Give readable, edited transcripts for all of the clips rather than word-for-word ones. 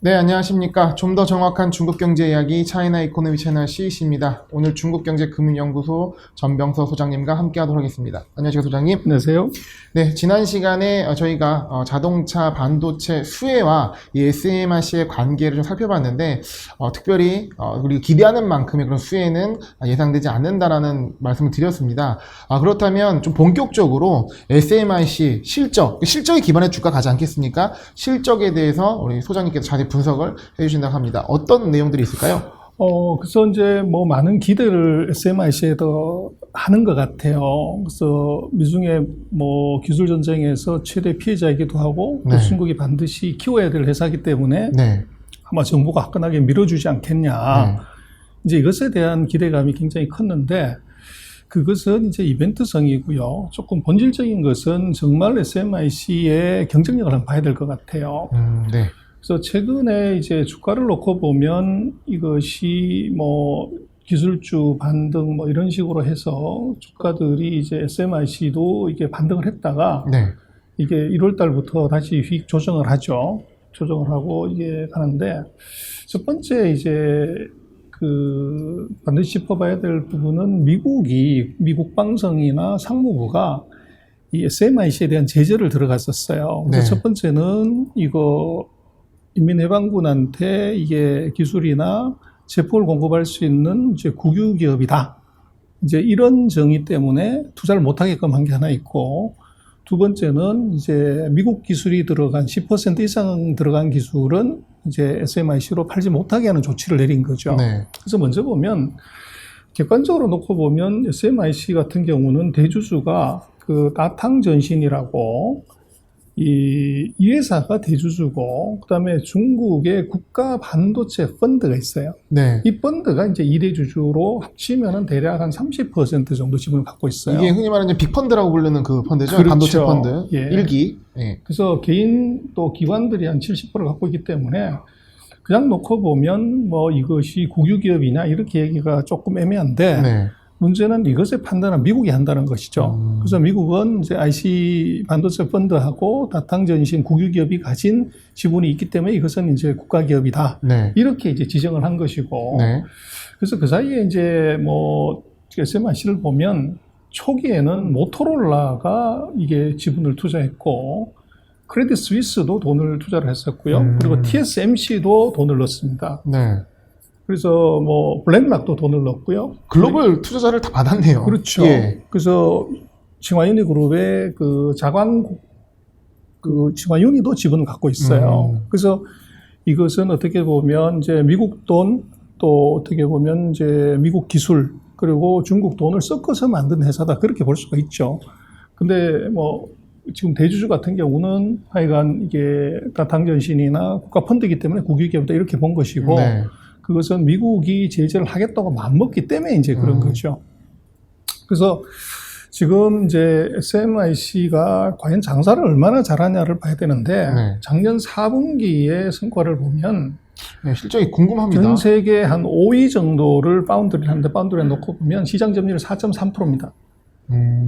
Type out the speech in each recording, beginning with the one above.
네, 안녕하십니까. 좀 더 정확한 중국 경제 이야기 차이나 이코노미 채널 CEC입니다. 오늘 중국경제금융연구소 전병서 소장님과 함께하도록 하겠습니다. 안녕하세요, 소장님. 안녕하세요. 네, 지난 시간에 저희가 자동차 반도체 수혜와 이 SMRC의 관계를 좀 살펴봤는데 특별히 우리가 기대하는 만큼의 그런 수혜는 예상되지 않는다라는 말씀을 드렸습니다. 그렇다면 좀 본격적으로 SMRC 실적에 기반해 주가 가지 않겠습니까? 실적에 대해서 우리 소장님께서 자세히 분석을 해주신다고 합니다. 어떤 내용들이 있을까요? 그래서 이제 뭐 많은 기대를 SMIC에도 하는 것 같아요. 그래서 미중의 뭐 기술 전쟁에서 최대 피해자이기도 하고 또 네. 중국이 반드시 키워야 될 회사이기 때문에 네. 아마 정부가 화끈하게 밀어주지 않겠냐. 네. 이제 이것에 대한 기대감이 굉장히 컸는데 그것은 이제 이벤트성이고요. 조금 본질적인 것은 정말 SMIC의 경쟁력을 한번 봐야 될 것 같아요. 네. 그래서 최근에 이제 주가를 놓고 보면 이것이 뭐 기술주 반등 뭐 이런 식으로 해서 주가들이 이제 SMIC도 이게 반등을 했다가 네. 이게 1월 달부터 다시 휙 조정을 하죠. 조정을 하고 이게 가는데 첫 번째 이제 그 반드시 짚어봐야 될 부분은 미국 방송이나 상무부가 이 SMIC에 대한 제재를 들어갔었어요. 그래서 네. 첫 번째는 이거 인민해방군한테 이게 기술이나 제품을 공급할 수 있는 이제 국유 기업이다. 이제 이런 정의 때문에 투자를 못하게끔 한 게 하나 있고, 두 번째는 이제 미국 기술이 들어간 10% 이상 들어간 기술은 이제 SMIC로 팔지 못하게 하는 조치를 내린 거죠. 네. 그래서 먼저 보면 객관적으로 놓고 보면 SMIC 같은 경우는 대주주가 그 다탕전신이라고 이 회사가 대주주고, 그 다음에 중국의 국가 반도체 펀드가 있어요. 네. 이 펀드가 이제 2대 주주로 합치면은 대략 한 30% 정도 지분을 갖고 있어요. 이게 흔히 말하는 빅펀드라고 부르는 그 펀드죠. 그렇죠. 반도체 펀드. 예. 1기. 예. 그래서 개인 또 기관들이 한 70%를 갖고 있기 때문에 그냥 놓고 보면 뭐 이것이 국유기업이냐 이렇게 얘기가 조금 애매한데, 네. 문제는 이것의 판단은 미국이 한다는 것이죠. 그래서 미국은 이제 IC 반도체 펀드하고 다탕전신 국유기업이 가진 지분이 있기 때문에 이것은 이제 국가기업이다. 네. 이렇게 이제 지정을 한 것이고. 네. 그래서 그 사이에 이제 뭐 SMIC를 보면 초기에는 모토로라가 이게 지분을 투자했고, 크레딧 스위스도 돈을 투자를 했었고요. 그리고 TSMC도 돈을 넣었습니다. 네. 그래서 뭐 블랙락도 돈을 넣었고요. 글로벌 투자자를 다 받았네요. 그렇죠. 예. 그래서 칭화윤리 그룹의 그 칭화윤리도 지분을 갖고 있어요. 그래서 이것은 어떻게 보면 이제 미국 돈, 또 어떻게 보면 이제 미국 기술, 그리고 중국 돈을 섞어서 만든 회사다. 그렇게 볼 수가 있죠. 근데 뭐 지금 대주주 같은 경우는 하여간 이게 다탕전신이나 국가펀드이기 때문에 국유기업이다 이렇게 본 것이고, 네. 그것은 미국이 제재를 하겠다고 맘먹기 때문에 이제 그런 거죠. 그래서 지금 이제 SMIC가 과연 장사를 얼마나 잘하냐를 봐야 되는데, 네. 작년 4분기의 성과를 보면 네, 실적이 궁금합니다. 전 세계 한 5위 정도를 파운드리를 하는데, 파운드리에 놓고 보면 시장 점유율 4.3%입니다.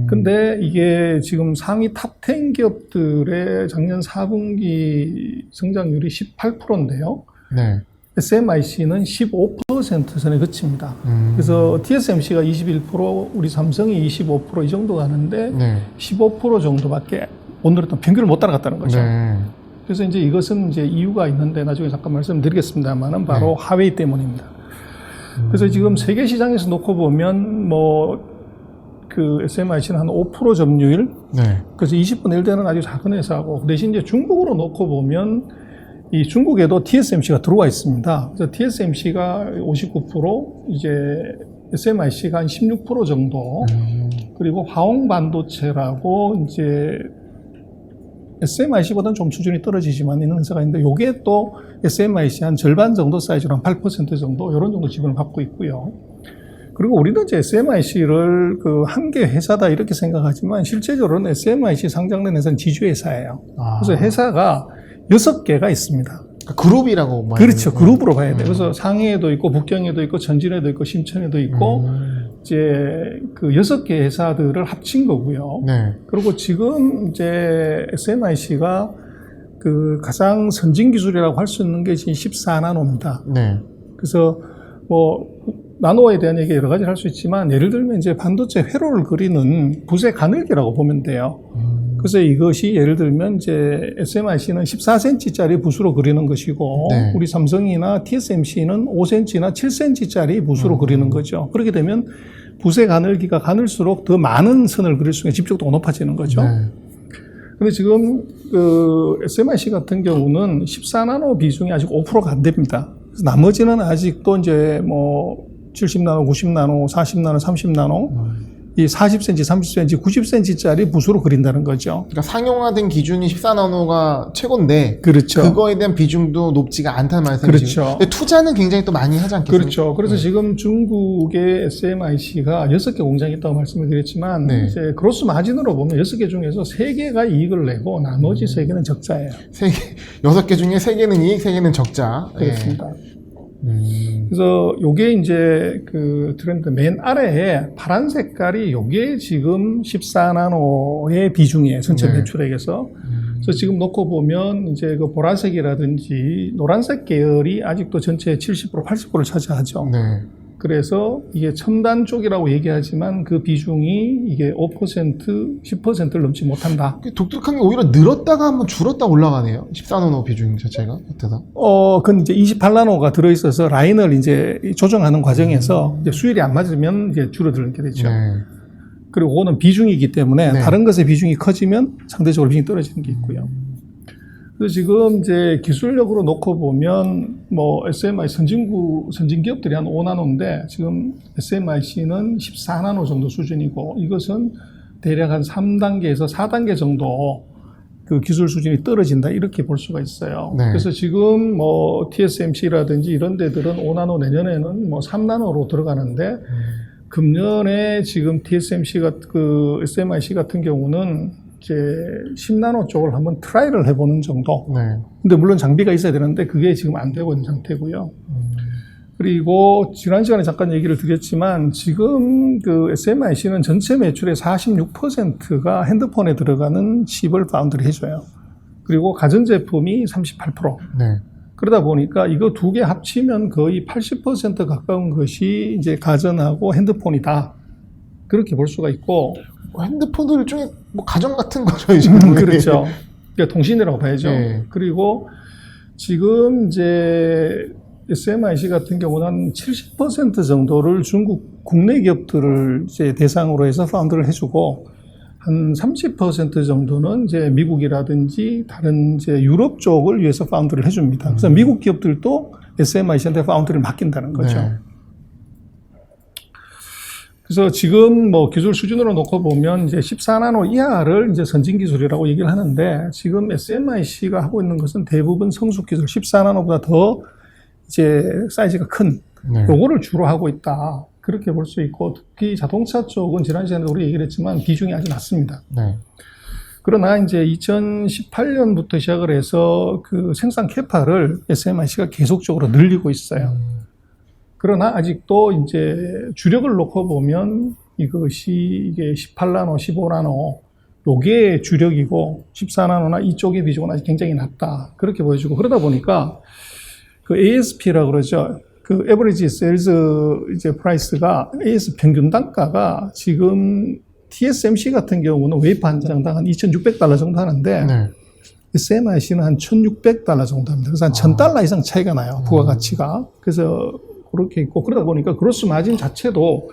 근데 이게 지금 상위 탑 10 기업들의 작년 4분기 성장률이 18%인데요. 네. SMIC는 15% 선에 그칩니다. 그래서 TSMC가 21%, 우리 삼성이 25% 이 정도 가는데, 네. 15% 정도밖에 오늘은 평균을 못 따라갔다는 거죠. 네. 그래서 이제 이것은 이제 이유가 있는데 나중에 잠깐 말씀드리겠습니다만은 바로 화웨이 때문입니다. 그래서 지금 세계 시장에서 놓고 보면 뭐 그 SMIC는 한 5% 점유율, 네. 그래서 20분의 1 되는 아주 작은 회사고, 그 대신 이제 중국으로 놓고 보면 이 중국에도 TSMC가 들어와 있습니다. 그래서 TSMC가 59%, 이제 SMIC가 한 16% 정도, 그리고 화홍 반도체라고 이제 SMIC보다는 좀 수준이 떨어지지만 있는 회사가 있는데, 요게 또 SMIC 한 절반 정도 사이즈로 한 8% 정도, 이런 정도 지분을 갖고 있고요. 그리고 우리는 이제 SMIC를 그 한 개 회사다 이렇게 생각하지만, 실제적으로는 SMIC 상장된 회사는 지주회사예요. 그래서 회사가 6개가 있습니다. 그룹이라고 말하는 그렇죠. 그룹으로 봐야 돼요. 그래서 상해에도 있고, 북경에도 있고, 전진에도 있고, 심천에도 있고, 이제 그 6개 회사들을 합친 거고요. 네. 그리고 지금 이제 SMIC가 그 가장 선진 기술이라고 할 수 있는 게 지금 14나노입니다. 네. 그래서 뭐 나노에 대한 얘기 여러 가지를 할 수 있지만 예를 들면 이제 반도체 회로를 그리는 붓의 가늘기라고 보면 돼요. 그래서 이것이 예를 들면 이제 SMIC는 14cm짜리 붓으로 그리는 것이고 네. 우리 삼성이나 TSMC는 5cm나 7cm짜리 붓으로 그리는 거죠. 그렇게 되면 붓의 가늘기가 가늘수록 더 많은 선을 그릴 수 있는 집중도가 높아지는 거죠. 네. 근데 지금 그 SMIC 같은 경우는 14나노 비중이 아직 5%가 안 됩니다. 그래서 나머지는 아직도 이제 뭐 70나노, 90나노, 40나노, 30나노 이 40cm, 30cm, 90cm짜리 붓으로 그린다는 거죠. 그러니까 상용화된 기준이 14나노가 최고인데 그렇죠. 그거에 대한 비중도 높지가 않다는 말씀이시죠. 그렇죠. 근데 투자는 굉장히 또 많이 하지 않겠습니까? 그렇죠. 그래서 지금 중국의 SMIC가 6개 공장이 있다고 말씀을 드렸지만 네. 이제 그로스 마진으로 보면 6개 중에서 3개가 이익을 내고 나머지 3개는 적자예요. 6개 중에 3개는 이익, 3개는 적자. 그렇습니다. 그래서 요게 이제 그 트렌드 맨 아래에 파란 색깔이 요게 지금 14나노의 비중이에요. 전체 네. 매출액에서. 그래서 지금 놓고 보면 이제 그 보라색이라든지 노란색 계열이 아직도 전체의 70%, 80%를 차지하죠. 네. 그래서 이게 첨단 쪽이라고 얘기하지만 그 비중이 이게 5%, 10%를 넘지 못한다. 독특한 게 오히려 늘었다가 한번 줄었다 올라가네요. 14나노 비중 자체가. 어때서? 그건 이제 28나노가 들어있어서 라인을 이제 조정하는 과정에서 이제 수율이 안 맞으면 이제 줄어들게 되죠. 네. 그리고 그거는 비중이기 때문에 네. 다른 것의 비중이 커지면 상대적으로 비중이 떨어지는 게 있고요. 그래서 지금 이제 기술력으로 놓고 보면 뭐 SMI 선진 기업들이 한 5나노인데 지금 SMIC는 14나노 정도 수준이고 이것은 대략 한 3단계에서 4단계 정도 그 기술 수준이 떨어진다 이렇게 볼 수가 있어요. 네. 그래서 지금 뭐 TSMC라든지 이런 데들은 5나노 내년에는 뭐 3나노로 들어가는데 금년에 지금 TSMC가 그 SMIC 같은 경우는 이제 10나노 쪽을 한번 트라이를 해보는 정도. 네. 근데 물론 장비가 있어야 되는데 그게 지금 안 되고 있는 상태고요. 그리고 지난 시간에 잠깐 얘기를 드렸지만 지금 그 SMIC는 전체 매출의 46%가 핸드폰에 들어가는 칩을 파운드리 해줘요. 그리고 가전제품이 38%. 네. 그러다 보니까 이거 두 개 합치면 거의 80% 가까운 것이 이제 가전하고 핸드폰이다. 그렇게 볼 수가 있고. 핸드폰도 일종의 뭐 가정 같은 거죠, 지금. 그렇죠. 그러니까 통신이라고 봐야죠. 네. 그리고 지금 이제 SMIC 같은 경우는 한 70% 정도를 중국 국내 기업들을 이제 대상으로 해서 파운드를 해주고 한 30% 정도는 이제 미국이라든지 다른 이제 유럽 쪽을 위해서 파운드를 해줍니다. 그래서 미국 기업들도 SMIC한테 파운드를 맡긴다는 거죠. 네. 그래서 지금 뭐 기술 수준으로 놓고 보면 이제 14나노 이하를 이제 선진 기술이라고 얘기를 하는데 지금 SMIC가 하고 있는 것은 대부분 성숙 기술 14나노보다 더 이제 사이즈가 큰 네. 요거를 주로 하고 있다. 그렇게 볼 수 있고 특히 자동차 쪽은 지난 시간에도 우리 얘기를 했지만 비중이 아주 낮습니다. 네. 그러나 이제 2018년부터 시작을 해서 그 생산 캐파를 SMIC가 계속적으로 늘리고 있어요. 그러나 아직도 이제 주력을 놓고 보면 이것이 이게 18나노, 15나노 요게 주력이고 14나노나 이쪽의 비중은 아직 굉장히 낮다. 그렇게 보여주고 그러다 보니까 그 ASP라고 그러죠. 그 Average Sales 이제 프라이스가 AS 평균 단가가 지금 TSMC 같은 경우는 웨이퍼 한 장당 한 $2,600 정도 하는데 네. SMIC는 한 $1,600 정도 합니다. 그래서 한 $1,000 이상 차이가 나요. 부가가치가. 그래서 그렇게 있고 그러다 보니까 그로스 마진 자체도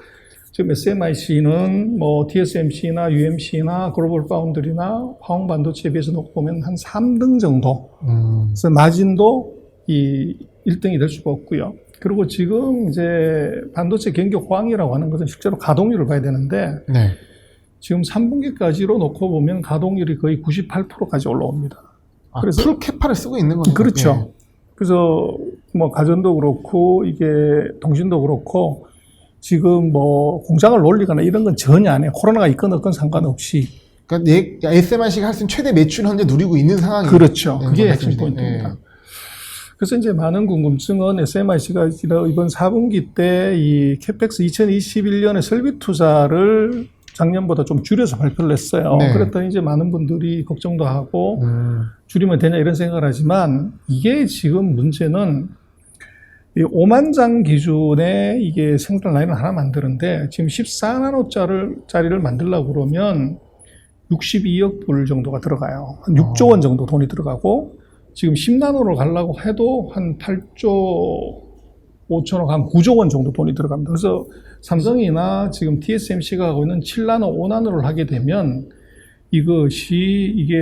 지금 SMIC는 뭐 TSMC나 UMC나 글로벌 파운드리나 화홍 반도체에 비해서 놓고 보면 한 3등 정도. 그래서 마진도 이 1등이 될 수가 없고요. 그리고 지금 이제 반도체 경격 호황이라고 하는 것은 실제로 가동률을 봐야 되는데 네. 지금 3분기까지로 놓고 보면 가동률이 거의 98%까지 올라옵니다. 아, 그래서 풀 캐파를 쓰고 있는 거죠. 그렇죠. 그래서 뭐 가전도 그렇고 이게 통신도 그렇고 지금 뭐 공장을 놀리거나 이런 건 전혀 안 해요. 코로나가 있건 없건 상관없이. 그러니까 SMIC가 할 수 있는 최대 매출을 현재 누리고 있는 상황이에요. 그렇죠. 네, 그게 핵심 말씀이시죠. 포인트입니다. 네. 그래서 이제 많은 궁금증은 SMIC가 이번 4분기 때 이 캐펙스 2021년에 설비 투자를 작년보다 좀 줄여서 발표를 했어요. 네. 그랬더니 이제 많은 분들이 걱정도 하고 줄이면 되냐 이런 생각을 하지만 이게 지금 문제는 이 5만 장 기준의 이게 생산 라인을 하나 만드는데 지금 14나노짜리를 만들려고 그러면 62억 불 정도가 들어가요. 한 6조 원 정도 돈이 들어가고 지금 10나노로 가려고 해도 한 8조 5천억, 한 9조 원 정도 돈이 들어갑니다. 그래서 삼성이나 지금 TSMC가 하고 있는 7나노, 5나노를 하게 되면 이것이 이게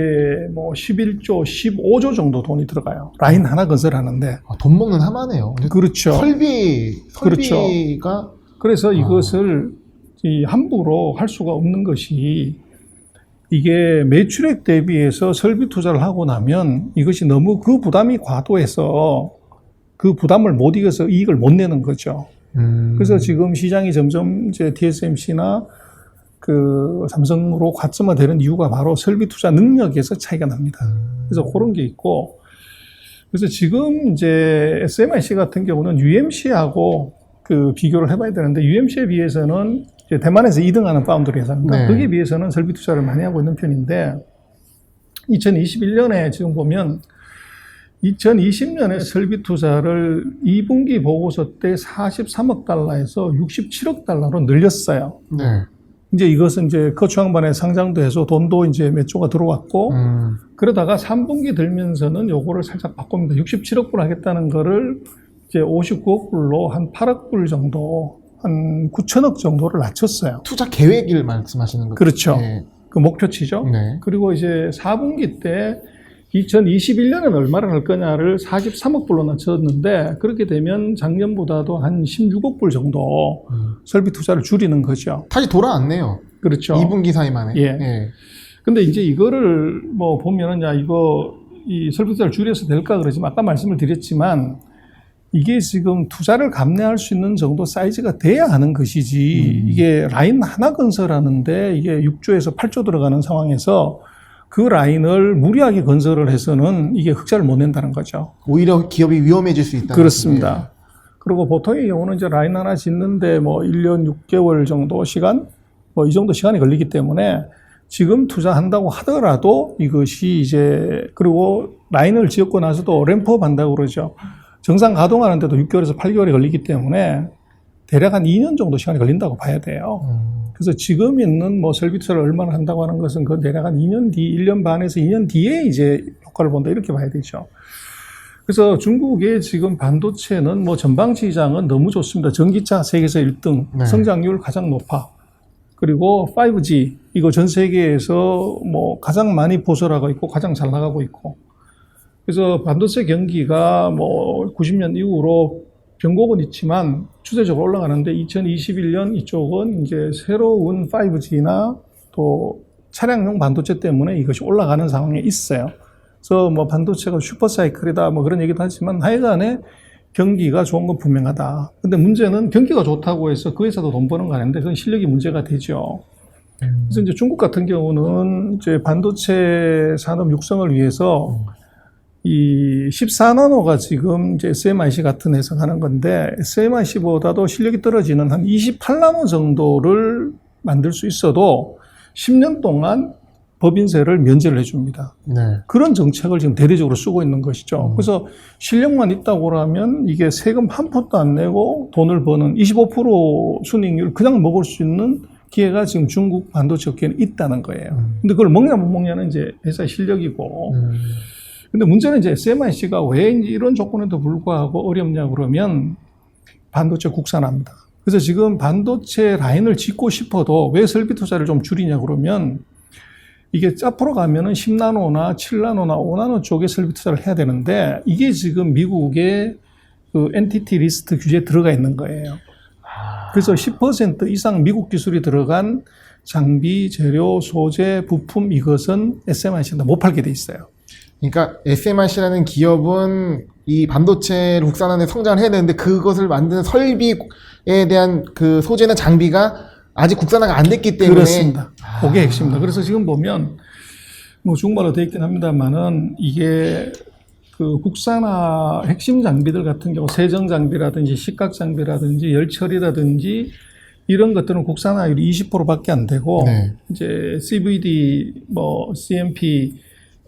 뭐 11조, 15조 정도 돈이 들어가요. 라인 하나 건설하는데. 돈 먹는 하마네요. 그렇죠. 설비가. 그래서 이것을 함부로 할 수가 없는 것이 이게 매출액 대비해서 설비 투자를 하고 나면 이것이 너무 그 부담이 과도해서 그 부담을 못 이겨서 이익을 못 내는 거죠. 그래서 지금 시장이 점점 이제 TSMC나 그 삼성으로 과점화되는 이유가 바로 설비 투자 능력에서 차이가 납니다. 그래서 그런 게 있고, 그래서 지금 이제 SMIC 같은 경우는 UMC하고 그 비교를 해봐야 되는데 UMC에 비해서는 이제 대만에서 2등하는 파운드리 회사입니다. 네. 거기에 비해서는 설비 투자를 많이 하고 있는 편인데 2021년에 지금 보면 2020년에 설비 투자를 2분기 보고서 때 43억 달러에서 67억 달러로 늘렸어요. 네. 이제 이것은 이제 거추장반에 상장도 해서 돈도 이제 몇 조가 들어왔고, 그러다가 3분기 들면서는 요거를 살짝 바꿉니다. 67억 불 하겠다는 거를 이제 59억 불로 한 8억 불 정도, 한 9천억 정도를 낮췄어요. 투자 계획을 말씀하시는 거죠? 그렇죠. 네. 그 목표치죠. 네. 그리고 이제 4분기 때 2021년에는 얼마를 할 거냐를 43억 불로 낮췄는데 그렇게 되면 작년보다도 한 16억 불 정도 설비 투자를 줄이는 거죠. 다시 돌아왔네요. 그렇죠. 2분기 사이 만에. 예. 예. 근데 이제 이거를 뭐 보면은 야 이거 이 설비 투자를 줄여서 될까 그러지만 아까 말씀을 드렸지만 이게 지금 투자를 감내할 수 있는 정도 사이즈가 돼야 하는 것이지 이게 라인 하나 건설하는데 이게 6조에서 8조 들어가는 상황에서 그 라인을 무리하게 건설을 해서는 이게 흑자를 못 낸다는 거죠. 오히려 기업이 위험해질 수 있다. 그렇습니다. 그리고 보통의 경우는 이제 라인 하나 짓는데 뭐 1년 6개월 정도 시간, 뭐 이 정도 시간이 걸리기 때문에 지금 투자한다고 하더라도 이것이 이제 그리고 라인을 지었고 나서도 램프업 한다고 그러죠. 정상 가동하는데도 6개월에서 8개월이 걸리기 때문에 대략 한 2년 정도 시간이 걸린다고 봐야 돼요. 그래서 지금 있는 뭐 설비 투자를 얼마나 한다고 하는 것은 그 대략 한 2년 뒤, 1년 반에서 2년 뒤에 이제 효과를 본다 이렇게 봐야 되죠. 그래서 중국의 지금 반도체는 뭐 전방 시장은 너무 좋습니다. 전기차 세계에서 1등, 네. 성장률 가장 높아. 그리고 5G 이거 전 세계에서 뭐 가장 많이 보설하고 있고 가장 잘 나가고 있고. 그래서 반도체 경기가 뭐 90년 이후로 변곡은 있지만 추세적으로 올라가는데 2021년 이쪽은 이제 새로운 5G나 또 차량용 반도체 때문에 이것이 올라가는 상황에 있어요. 그래서 뭐 반도체가 슈퍼사이클이다 뭐 그런 얘기도 하지만 하여간에 경기가 좋은 건 분명하다. 근데 문제는 경기가 좋다고 해서 그 회사도 돈 버는 거 아닌데 그건 실력이 문제가 되죠. 그래서 이제 중국 같은 경우는 이제 반도체 산업 육성을 위해서 이 14나노가 지금 이제 SMIC 같은 회사가 하는 건데 SMIC보다도 실력이 떨어지는 한 28나노 정도를 만들 수 있어도 10년 동안 법인세를 면제를 해줍니다. 네. 그런 정책을 지금 대대적으로 쓰고 있는 것이죠. 그래서 실력만 있다고 하면 이게 세금 한 푼도 안 내고 돈을 버는 25% 순이익률 그냥 먹을 수 있는 기회가 지금 중국 반도체 업계에는 있다는 거예요. 근데 그걸 먹냐 못 먹냐는 이제 회사의 실력이고. 근데 문제는 이제 SMIC가 왜 이런 조건에도 불구하고 어렵냐 그러면 반도체 국산화입니다. 그래서 지금 반도체 라인을 짓고 싶어도 왜 설비 투자를 좀 줄이냐 그러면 이게 앞으로 가면은 10나노나 7나노나 5나노 쪽에 설비 투자를 해야 되는데 이게 지금 미국의 그 엔티티 리스트 규제에 들어가 있는 거예요. 그래서 10% 이상 미국 기술이 들어간 장비, 재료, 소재, 부품 이것은 SMIC한테 못 팔게 돼 있어요. 그러니까 SMIC라는 기업은 이 반도체를 국산화에 성장을 해야 되는데 그것을 만드는 설비에 대한 그 소재나 장비가 아직 국산화가 안 됐기 때문에 그렇습니다. 그게 핵심입니다. 그래서 지금 보면 뭐 중국말로 되어 있긴 합니다만은 이게 그 국산화 핵심 장비들 같은 경우 세정 장비라든지 식각 장비라든지 열처리라든지 이런 것들은 국산화율이 20%밖에 안 되고 네. 이제 CVD, 뭐 CMP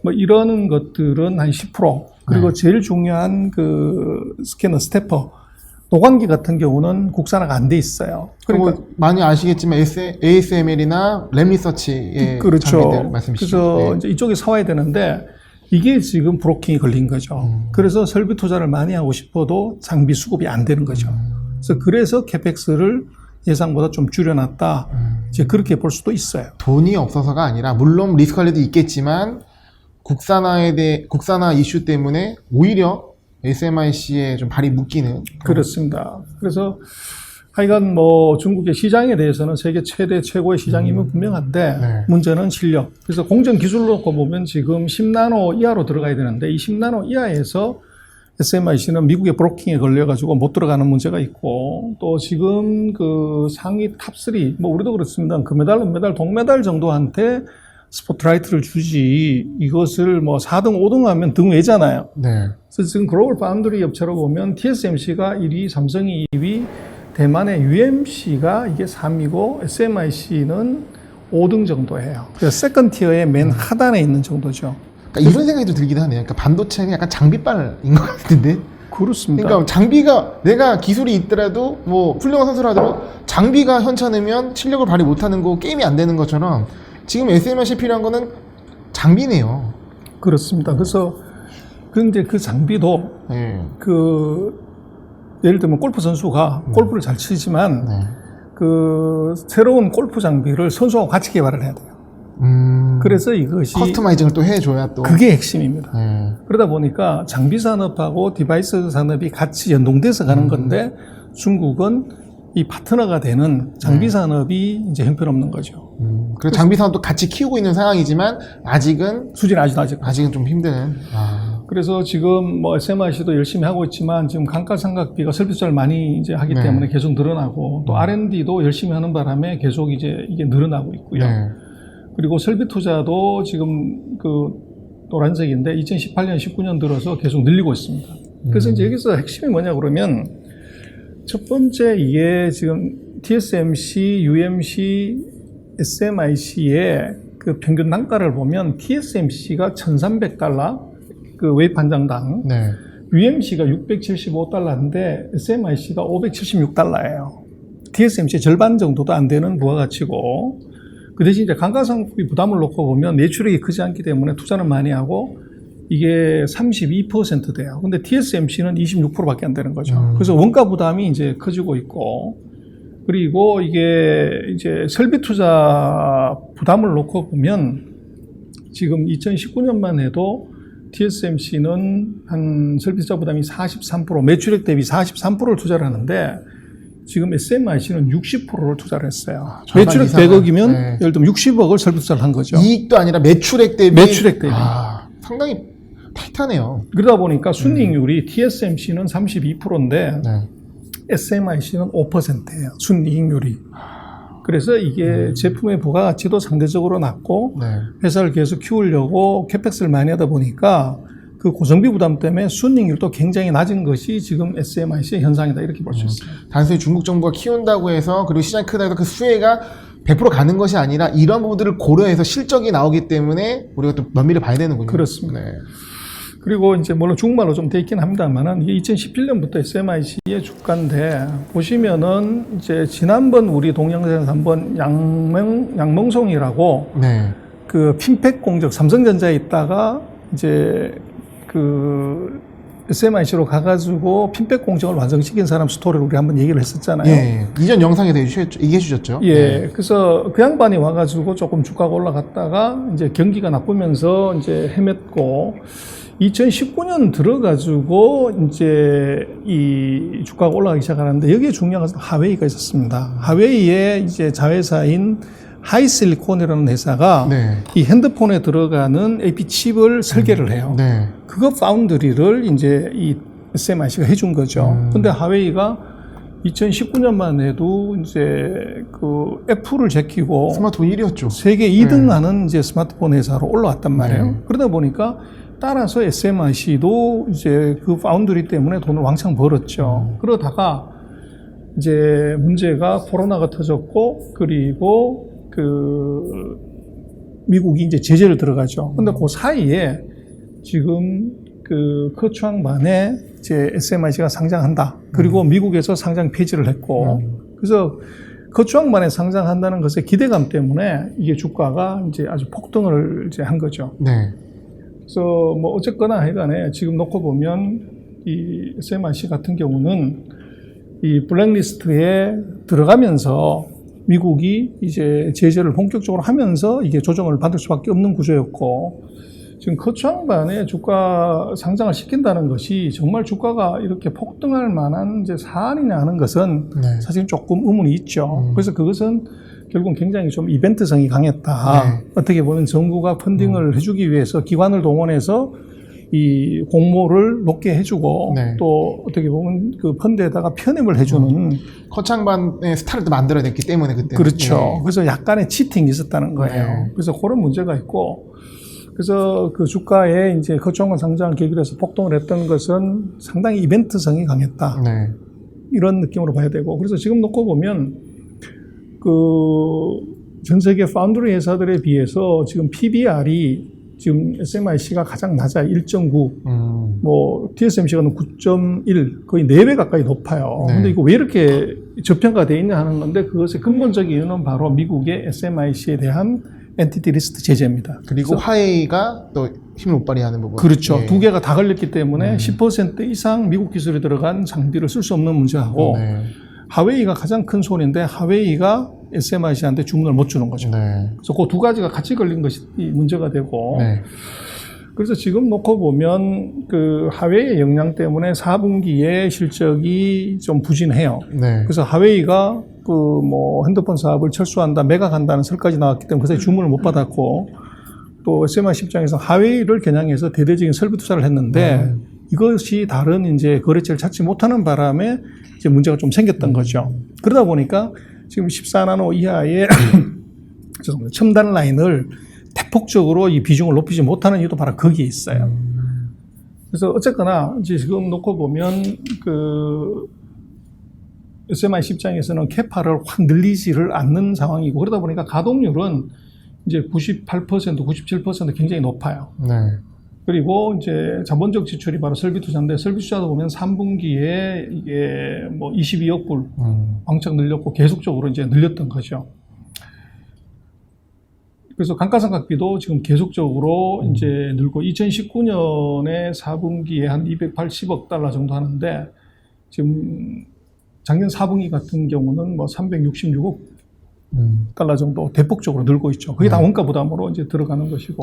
뭐 이러는 것들은 한 10%. 그리고 네. 제일 중요한 그 스캐너 스태퍼 노광기 같은 경우는 국산화가 안 돼 있어요. 그리고 그러니까 많이 아시겠지만 ASML이나 램리서치의 그렇죠. 장비들 말씀이시죠. 그래서 네. 이제 이쪽에 사와야 되는데 이게 지금 브로킹이 걸린 거죠. 그래서 설비 투자를 많이 하고 싶어도 장비 수급이 안 되는 거죠. 그래서 캐펙스를 예상보다 좀 줄여놨다. 이제 그렇게 볼 수도 있어요. 돈이 없어서가 아니라 물론 리스크 관리도 있겠지만 국산화 이슈 때문에 오히려 SMIC에 좀 발이 묶이는 그렇습니다. 그래서 하여간 뭐 중국의 시장에 대해서는 세계 최대 최고의 시장임은 분명한데 네. 문제는 실력. 그래서 공정 기술로 놓고 보면 지금 10나노 이하로 들어가야 되는데 이 10나노 이하에서 SMIC는 미국의 브로킹에 걸려가지고 못 들어가는 문제가 있고 또 지금 그 상위 탑3 뭐 우리도 그렇습니다. 금메달, 은메달, 동메달 정도한테 스포트라이트를 주지 이것을 뭐 4등, 5등 하면 등 외잖아요. 네. 그래서 지금 글로벌 파운드리 업체로 보면 TSMC가 1위, 삼성이 2위, 대만의 UMC가 이게 3위고 SMIC는 5등 정도예요. 그래서 세컨 티어의 맨 하단에 있는 정도죠. 그러니까 이런 생각이 좀 들기도 하네요. 그러니까 반도체는 약간 장비빨인 것 같은데. 그렇습니다. 그러니까 장비가 내가 기술이 있더라도 뭐 훌륭한 선수라도 장비가 현찮으면 실력을 발휘 못하는 거 게임이 안 되는 것처럼 지금 SMIC에 필요한 거는 장비네요. 그렇습니다. 그래서 근데 그 장비도 네. 그 예를 들면 골프 선수가 골프를 잘 치지만 네. 그 새로운 골프 장비를 선수하고 같이 개발을 해야 돼요. 그래서 이것이 커스터마이징을 또 해줘야 또. 그게 핵심입니다. 네. 그러다 보니까 장비 산업하고 디바이스 산업이 같이 연동돼서 가는 건데 중국은 이 파트너가 되는 장비 산업이 이제 형편없는 거죠. 그래서 장비 산업도 같이 키우고 있는 상황이지만 아직은 수준이 아주 낮은. 아직은 좀 힘든. 그래서 지금 뭐 SMIC도 열심히 하고 있지만 지금 감가상각비가 설비 투자를 많이 이제 하기 네. 때문에 계속 늘어나고 또 R&D도 열심히 하는 바람에 계속 이제 이게 늘어나고 있고요. 네. 그리고 설비 투자도 지금 그 노란색인데 2018년, 19년 들어서 계속 늘리고 있습니다. 그래서 이제 여기서 핵심이 뭐냐 그러면 첫 번째 이게 지금 TSMC, UMC, SMIC의 그 평균 단가를 보면 TSMC가 $1,300 그 웨이프 한 장당, 네. UMC가 $675인데 SMIC가 $576예요. TSMC의 절반 정도도 안 되는 부가가치고 그 대신 이제 감가상각비 부담을 놓고 보면 매출액이 크지 않기 때문에 투자는 많이 하고 이게 32% 돼요. 근데 TSMC는 26%밖에 안 되는 거죠. 그래서 원가 부담이 이제 커지고 있고 그리고 이게 이제 설비 투자 부담을 놓고 보면 지금 2019년만 해도 TSMC는 한 설비 투자 부담이 43%, 매출액 대비 43%를 투자를 하는데 지금 SMIC는 60%를 투자를 했어요. 매출액 이상은, 100억이면 네. 예를 들면 60억을 설비 투자를 한 거죠. 이익도 아니라 매출액 대비. 매출액 대비. 상당히 타이트하네요. 그러다 보니까 순이익률이 TSMC는 32%인데 네. SMIC는 5%예요. 순이익률이. 그래서 이게 제품의 부가가치도 상대적으로 낮고 네. 회사를 계속 키우려고 캐펙스를 많이 하다 보니까 그 고정비 부담 때문에 순이익률도 굉장히 낮은 것이 지금 SMIC의 현상이다 이렇게 볼 수 있어요. 단순히 중국 정부가 키운다고 해서 그리고 시장이 크다고 해서 그 수혜가 100% 가는 것이 아니라 이런 부분들을 고려해서 실적이 나오기 때문에 우리가 또 면밀히 봐야 되는군요. 그렇습니다. 네. 그리고 이제 물론 중국말로 좀 돼 있긴 합니다만은 이게 2017년부터 SMIC의 주가인데 보시면은 이제 지난번 우리 동영상에서 한번 양멍송이라고 네. 그 핀팩 공정 삼성전자에 있다가 이제 그 SMIC로 가가지고 핀팩 공정을 완성시킨 사람 스토리를 우리 한번 얘기를 했었잖아요. 예. 이전 영상에서 얘기해 주셨죠. 예. 네. 그래서 그 양반이 와가지고 조금 주가가 올라갔다가 이제 경기가 나쁘면서 이제 헤맸고 2019년 들어가지고 이제 이 주가가 올라가기 시작하는데 여기에 중요한 것은 하웨이가 있었습니다. 하웨이의 이제 자회사인 하이실리콘이라는 회사가 네. 이 핸드폰에 들어가는 AP 칩을 설계를 해요. 네. 그거 파운드리를 이제 이 SMIC가 해준 거죠. 근데 하웨이가 2019년만 해도 이제 그 애플을 제끼고 스마트폰 1위였죠. 세계 2등 하는 이제 스마트폰 회사로 올라왔단 말이에요. 네. 그러다 보니까 따라서 SMIC도 이제 그 파운드리 때문에 돈을 왕창 벌었죠. 그러다가 이제 문제가 코로나가 터졌고, 그리고 미국이 이제 제재를 들어가죠. 근데 그 사이에 지금科创반에 이제 SMIC가 상장한다. 그리고 미국에서 상장 폐지를 했고, 그래서科创반에 상장한다는 것의 기대감 때문에 이게 주가가 이제 아주 폭등을 이제 한 거죠. 네. 그래서 뭐 어쨌거나 하여간에 지금 놓고 보면 이 SMIC 같은 경우는 이 블랙리스트에 들어가면서 미국이 이제 제재를 본격적으로 하면서 이게 조정을 받을 수밖에 없는 구조였고, 지금科创반에 주가 상장을 시킨다는 것이 정말 주가가 이렇게 폭등할 만한 이제 사안이냐 하는 것은 네. 사실 조금 의문이 있죠. 그래서 그것은 결국은 굉장히 좀 이벤트성이 강했다. 어떻게 보면 정부가 펀딩을 해주기 위해서 기관을 동원해서 이 공모를 높게 해주고, 또 어떻게 보면 그 펀드에다가 편입을 해주는科창반의 스타를 또 만들어냈기 때문에 그때. 그렇죠. 그래서 약간의 치팅이 있었다는 거예요. 네. 그래서 그런 문제가 있고, 그래서 그 주가에 이제科创반 상장 계기로 해서 폭등을 했던 것은 상당히 이벤트성이 강했다. 네. 이런 느낌으로 봐야 되고, 그래서 지금 놓고 보면 전 세계 파운드리 회사들에 비해서 지금 PBR이 지금 SMIC가 가장 낮아요. 1.9. 뭐 TSMC가는 9.1, 거의 4배 가까이 높아요. 네. 근데 이거 왜 이렇게 저평가되어 있냐 하는 건데, 그것의 근본적인 이유는 바로 미국의 SMIC에 대한 엔티티 리스트 제재입니다. 그리고 화웨이가 또 힘을 못 발휘하는 부분. 그렇죠. 예. 두 개가 다 걸렸기 때문에 10% 이상 미국 기술이 들어간 장비를 쓸 수 없는 문제하고, 네. 하웨이가 가장 큰 손인데 하웨이가 SMIC한테 주문을 못 주는 거죠. 네. 그래서 그 두 가지가 같이 걸린 것이 문제가 되고, 네. 그래서 지금 놓고 보면 그 하웨이의 역량 때문에 4분기에 실적이 좀 부진해요. 네. 그래서 하웨이가 그 뭐 핸드폰 사업을 철수한다, 매각한다는 설까지 나왔기 때문에 그새 주문을 못 받았고, 또 SMIC 입장에서 하웨이를 겨냥해서 대대적인 설비 투자를 했는데 이것이 다른 이제 거래처를 찾지 못하는 바람에 이제 문제가 좀 생겼던 거죠. 그러다 보니까 지금 14나노 이하의 죄송합니다. 첨단 라인을 대폭적으로 이 비중을 높이지 못하는 이유도 바로 거기에 있어요. 그래서 어쨌거나 이제 지금 놓고 보면 그 SMIC 입장에서는 캐파를 확 늘리지를 않는 상황이고, 그러다 보니까 가동률은 이제 98%, 97% 굉장히 높아요. 네. 그리고 이제 자본적 지출이 바로 설비 투자인데, 설비 투자도 보면 3분기에 이게 뭐 22억 불 왕창 늘렸고 계속적으로 이제 늘렸던 거죠. 그래서 감가상각비도 지금 계속적으로 이제 늘고, 2019년에 4분기에 한 280억 달러 정도 하는데, 지금 작년 4분기 같은 경우는 뭐 366억 달러 정도 대폭적으로 늘고 있죠. 그게 다 원가 부담으로 이제 들어가는 것이고.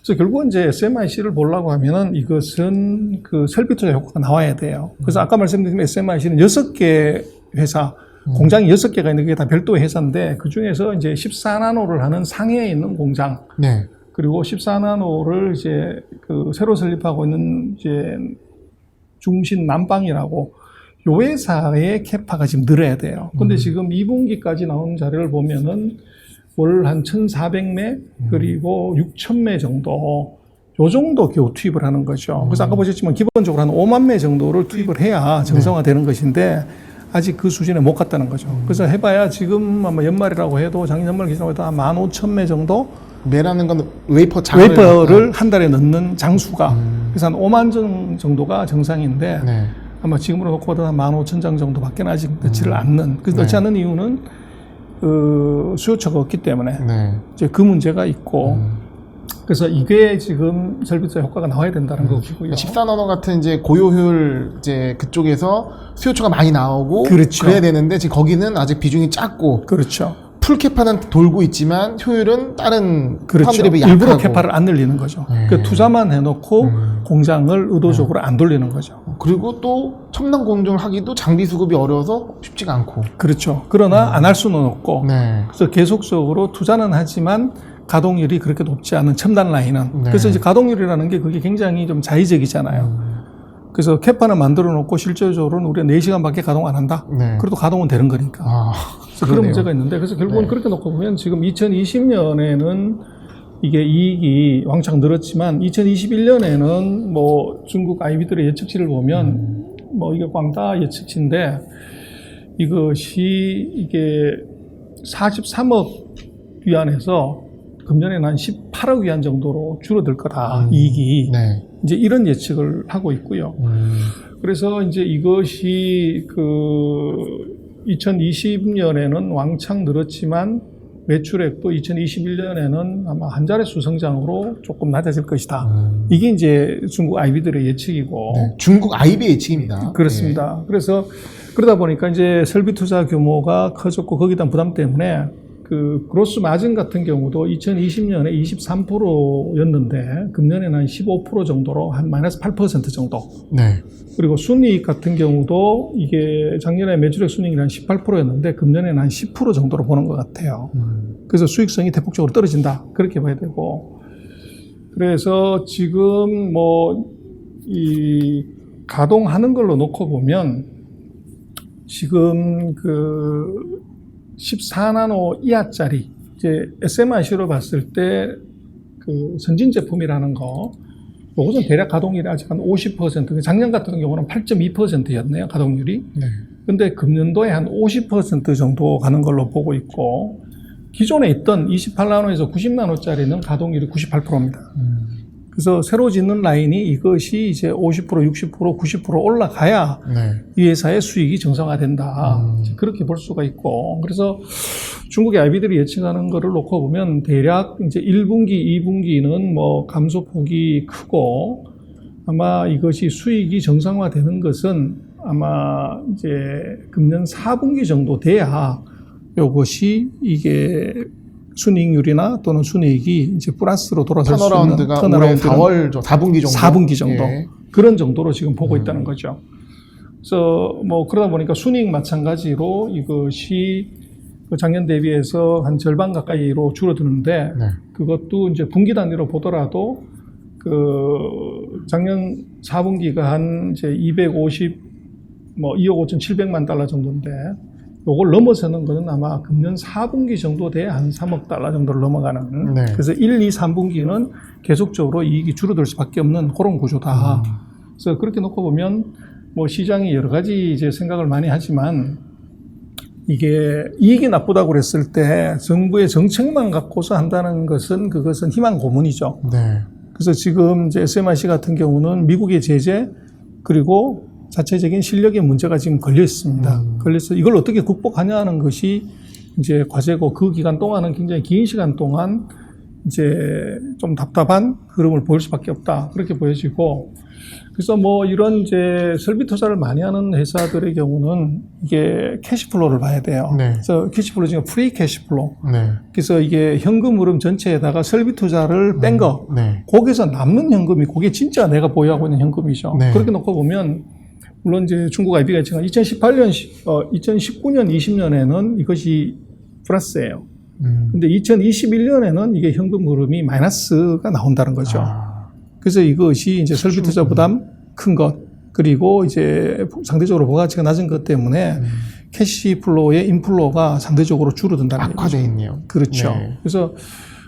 그래서 결국은 이제 SMIC를 보려고 하면은 이것은 그 설비 투자 효과가 나와야 돼요. 그래서 아까 말씀드린 SMIC는 6개 회사, 공장이 6개가 있는 게 다 별도의 회사인데, 그 중에서 이제 14나노를 하는 상해에 있는 공장, 네. 그리고 14나노를 이제 그 새로 설립하고 있는 이제 중신 남방이라고 요 회사의 캐파가 지금 늘어야 돼요. 근데 지금 2분기까지 나온 자료를 보면은 월 한 1,400매 그리고 6,000매 정도, 요 정도 겨우 투입을 하는 거죠. 그래서 아까 보셨지만 기본적으로 한 5만 매 정도를 투입을 해야 정상화되는 것인데, 아직 그 수준에 못 갔다는 거죠. 그래서 해봐야 지금 아마 연말이라고 해도, 작년 연말 기준으로 해도 한 15,000매 정도 매라는 건 웨이퍼 웨이퍼를 한 달에 넣는 장수가, 그래서 한 5만 장 정도가 정상인데, 네. 아마 지금으로 놓고 봐도 한 15,000장 정도밖에 아직 넣지를 않는. 그래서 넣지 않는 이유는 그 수요처가 없기 때문에 이제 그 문제가 있고, 그래서 이게 지금 설비 투자 효과가 나와야 된다는 거고요. 14나노 같은 이제 고효율 이제 그쪽에서 수요처가 많이 나오고, 그렇죠. 그래야 되는데 지금 거기는 아직 비중이 작고, 그렇죠. 풀캐파는 돌고 있지만 효율은 다른 그렇죠. 파운드리에 비해 약하고. 일부러 캐파를 안 늘리는 거죠. 그 투자만 해놓고 공장을 의도적으로 안 돌리는 거죠. 그리고 또 첨단 공정을 하기도 장비 수급이 어려워서 쉽지가 않고. 그렇죠. 그러나 안 할 수는 없고, 네. 그래서 계속적으로 투자는 하지만 가동률이 그렇게 높지 않은 첨단 라인은. 네. 그래서 이제 가동률이라는 게 그게 굉장히 좀 자의적이잖아요. 그래서 캐파는 만들어 놓고 실질적으로는 우리가 4시간밖에 가동 안 한다. 네. 그래도 가동은 되는 거니까. 아, 그래서 그런 문제가 있는데, 그래서 결국은 그렇게 놓고 보면 지금 2020년에는 이게 이익이 왕창 늘었지만, 2021년에는 뭐 중국 IB들의 예측치를 보면 뭐 이게 광다 예측치인데, 이것이 이게 43억 위안에서 금년에는 한 18억 위안 정도로 줄어들 거다, 이익이. 네. 이제 이런 예측을 하고 있고요. 그래서 이제 이것이 2020년에는 왕창 늘었지만 매출액도 2021년에는 아마 한 자릿수 성장으로 조금 낮아질 것이다. 이게 이제 중국 IB들의 예측이고. 네. 중국 IB의 예측입니다. 그렇습니다. 네. 그래서 그러다 보니까 이제 설비 투자 규모가 커졌고 거기에 대한 부담 때문에 그 그로스 마진 같은 경우도 2020년에 23%였는데 금년에는 한 15% 정도로 한 마이너스 8% 정도. 네. 그리고 순이익 같은 경우도 이게 작년에 매출액 순이익이 한 18%였는데 금년에는 한 10% 정도로 보는 것 같아요. 그래서 수익성이 대폭적으로 떨어진다. 그렇게 봐야 되고. 그래서 지금 이 가동하는 걸로 놓고 보면 지금 14나노 이하짜리 이제 SMIC로 봤을 때 그 선진 제품이라는 거, 요것은 대략 가동률이 아직 한 50%, 작년 같은 경우는 8.2%였네요, 가동률이. 네. 근데 금년도에 한 50% 정도 가는 걸로 보고 있고, 기존에 있던 28나노에서 90나노짜리는 가동률이 98%입니다. 그래서 새로 짓는 라인이 이것이 이제 50%, 60%, 90% 올라가야 네. 이 회사의 수익이 정상화된다. 그렇게 볼 수가 있고. 그래서 중국의 IB들이 예측하는 거를 놓고 보면 대략 이제 1분기, 2분기는 뭐 감소폭이 크고 아마 이것이 수익이 정상화되는 것은 아마 이제 금년 4분기 정도 돼야 이것이 이게 순이익률이나 또는 순이익이 이제 플러스로 돌아설 수 있는 턴어라운드가 올해 4월, 4분기 정도. 4분기 정도. 예. 그런 정도로 지금 보고 있다는 거죠. 그래서 뭐 그러다 보니까 순이익 마찬가지로 이것이 작년 대비해서 한 절반 가까이로 줄어드는데 네. 그것도 이제 분기 단위로 보더라도 작년 4분기가 한 이제 250 2억 5,700만 달러 정도인데 요걸 넘어서는 거는 아마 금년 4분기 정도 돼야 한 3억 달러 정도를 넘어가는. 네. 그래서 1, 2, 3분기는 계속적으로 이익이 줄어들 수밖에 없는 그런 구조다. 그래서 그렇게 놓고 보면 뭐 시장이 여러 가지 이제 생각을 많이 하지만 이게 이익이 나쁘다고 그랬을 때 정부의 정책만 갖고서 한다는 것은 그것은 희망 고문이죠. 네. 그래서 지금 이제 SMIC 같은 경우는 미국의 제재 그리고 자체적인 실력의 문제가 지금 걸려 있습니다. 걸려서 이걸 어떻게 극복하냐 하는 것이 이제 과제고 그 기간 동안은 굉장히 긴 시간 동안 이제 좀 답답한 흐름을 보일 수밖에 없다. 그렇게 보여지고 그래서 뭐 이런 이제 설비 투자를 많이 하는 회사들의 경우는 이게 캐시플로우를 봐야 돼요. 네. 그래서 캐시플로우 중에 프리 캐시플로우. 네. 그래서 이게 현금 흐름 전체에다가 설비 투자를 뺀 거. 네. 거기서 남는 현금이 그게 진짜 내가 보유하고 있는 현금이죠. 네. 그렇게 놓고 보면 물론 이제 중국 IB가 예측한 2019년, 20년에는 이것이 플러스예요. 근데 2021년에는 이게 현금 흐름이 마이너스가 나온다는 거죠. 그래서 이것이 이제 설비 투자 부담 큰 것, 그리고 이제 상대적으로 부가가치가 낮은 것 때문에 캐시 플로우의 인플로우가 상대적으로 줄어든다는 얘기죠. 악화되어 있네요. 그렇죠. 네. 그래서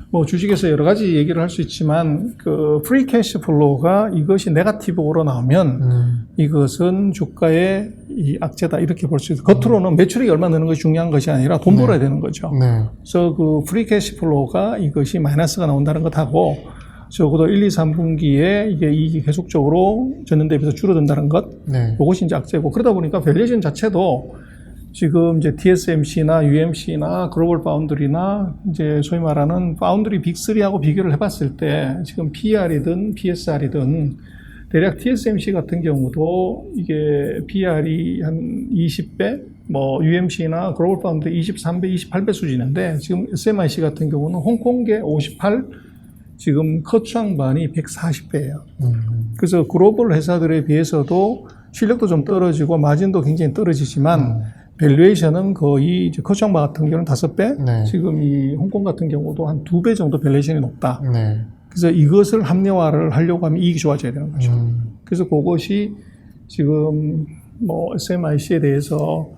뭐 주식에서 여러 가지 얘기를 할 수 있지만 그 프리 캐시 플로우가 이것이 네거티브로 나오면 이것은 주가의 이 악재다 이렇게 볼 수 있어요. 겉으로는 매출이 얼마 느는 것이 중요한 것이 아니라 돈 벌어야 되는 거죠. 네. 그래서 그 프리 캐시 플로우가 이것이 마이너스가 나온다는 것하고 적어도 1, 2, 3분기에 이게 이익이 계속적으로 전년 대비해서 줄어든다는 것, 네. 이것이 이제 악재고 그러다 보니까 밸류에이션 자체도 지금 이제 TSMC나 UMC나 글로벌 파운드리나 이제 소위 말하는 파운드리 빅3하고 비교를 해봤을 때 지금 PER이든 PSR이든 대략 TSMC 같은 경우도 이게 PER이 한 20배, 뭐 UMC나 글로벌 파운드리 23배, 28배 수준인데 지금 SMIC 같은 경우는 홍콩계 58, 지금 커추앙반이 140배예요. 그래서 글로벌 회사들에 비해서도 실력도 좀 떨어지고 마진도 굉장히 떨어지지만 밸류에이션은 거의 이제 커추앙반 같은 경우는 5배, 네. 지금 이 홍콩 같은 경우도 한 2배 정도 밸류에이션이 높다. 네. 그래서 이것을 합리화를 하려고 하면 이익이 좋아져야 되는 거죠. 그래서 그것이 지금 뭐 SMIC에 대해서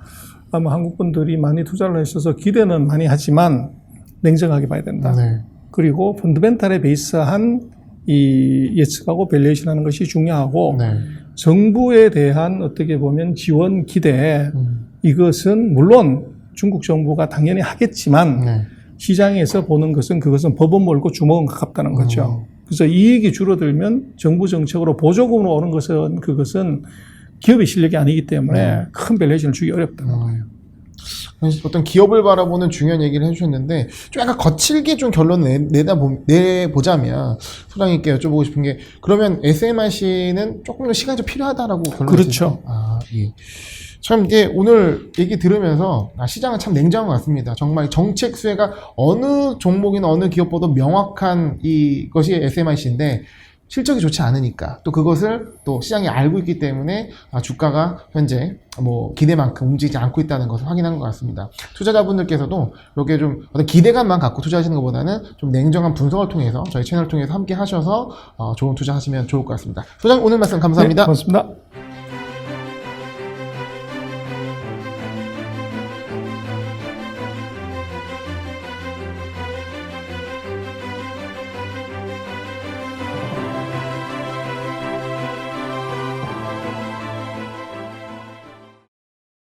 아마 한국 분들이 많이 투자를 하셔서 기대는 많이 하지만 냉정하게 봐야 된다. 네. 그리고 펀드멘탈에 베이스한 이 예측하고 밸류에이션 하는 것이 중요하고 네. 정부에 대한 어떻게 보면 지원 기대, 이것은 물론 중국 정부가 당연히 하겠지만 네. 시장에서 보는 것은 그것은 법은 멀고 주먹은 가깝다는 거죠. 그래서 이익이 줄어들면 정부 정책으로 보조금으로 오는 것은 그것은 기업의 실력이 아니기 때문에 큰 밸류에이션을 주기 어렵다는 거예요. 어떤 기업을 바라보는 중요한 얘기를 해주셨는데 좀 약간 거칠게 좀 결론을 내보자면 소장님께 여쭤보고 싶은 게 그러면 SMRC는 조금 더 시간이 좀 필요하다라고 결론을 그렇죠. 예. 참 이게 오늘 얘기 들으면서 시장은 참 냉정한 것 같습니다. 정말 정책 수혜가 어느 종목이나 어느 기업보다 명확한 이것이 SMRC인데 실적이 좋지 않으니까 또 그것을 또 시장이 알고 있기 때문에 주가가 현재 뭐 기대만큼 움직이지 않고 있다는 것을 확인한 것 같습니다. 투자자분들께서도 이렇게 좀 어떤 기대감만 갖고 투자하시는 것보다는 좀 냉정한 분석을 통해서 저희 채널을 통해서 함께 하셔서 좋은 투자하시면 좋을 것 같습니다. 소장님 오늘 말씀 감사합니다. 네, 고맙습니다.